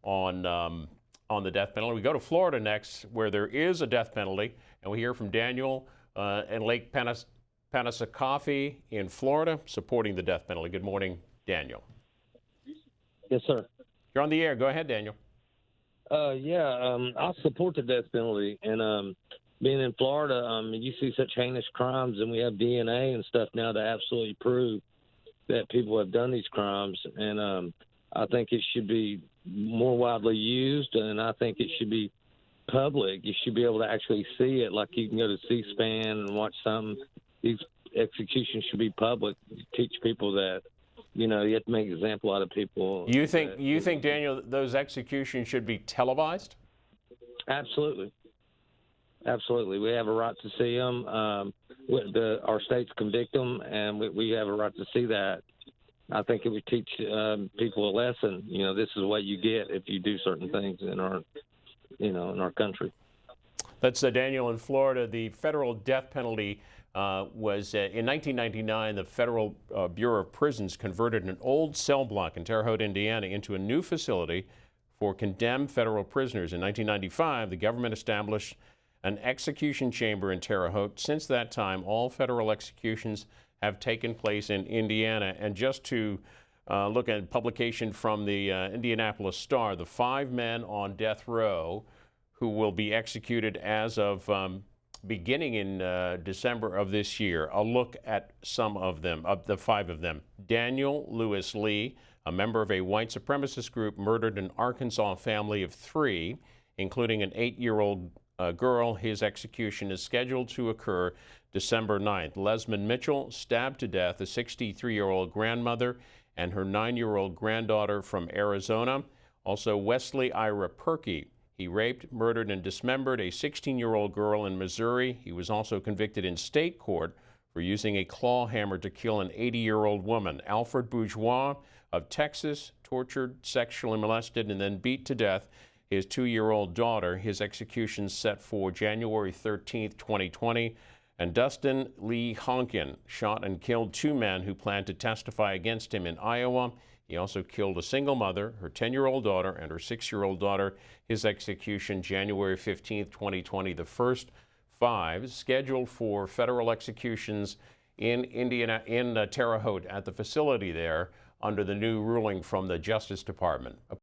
on the death penalty. We go to Florida next, where there is a death penalty, and we hear from Daniel in Lake Passamaquoddy in Florida, supporting the death penalty. Good morning, Daniel. Yes, sir. You're on the air. Go ahead, Daniel. I support the death penalty, and being in Florida, you see such heinous crimes, and we have DNA and stuff now to absolutely prove that people have done these crimes, and I think it should be more widely used, and I think it should be public. You should be able to actually see it, like you can go to Cspan and watch something. These executions should be public. Teach people that, you have to make an example out of people. You think, Daniel, those executions should be televised? Absolutely. Absolutely. We have a right to see them. Our states convict them, and we have a right to see that. I think it would teach people a lesson. This is what you get if you do certain things in our country. That's Daniel in Florida. The federal death penalty was in 1999. The Federal Bureau of Prisons converted an old cell block in Terre Haute, Indiana, into a new facility for condemned federal prisoners. In 1995, the government established an execution chamber in Terre Haute. Since that time, all federal executions have taken place in Indiana. And just to look at publication from the Indianapolis Star, the 5 men on death row who will be executed as of beginning in December of this year. A look at some of them, of the 5 of them. Daniel Lewis Lee, a member of a white supremacist group, murdered an Arkansas family of 3, including an 8-year-old girl. His execution is scheduled to occur December 9th. Lesmond Mitchell stabbed to death a 63-year-old grandmother and her 9-year-old granddaughter from Arizona. Also, Wesley Ira Perkey. He raped, murdered, and dismembered a 16-year-old girl in Missouri. He was also convicted in state court for using a claw hammer to kill an 80-year-old woman. Alfred Bourgeois of Texas tortured, sexually molested, and then beat to death his 2-year-old daughter. His execution set for January 13th, 2020. And Dustin Lee Honkin shot and killed 2 men who planned to testify against him in Iowa. He also killed a single mother, her 10-year-old daughter, and her 6-year-old daughter. His execution, January 15th, 2020. The first 5 scheduled for federal executions in Terre Haute at the facility there under the new ruling from the Justice Department.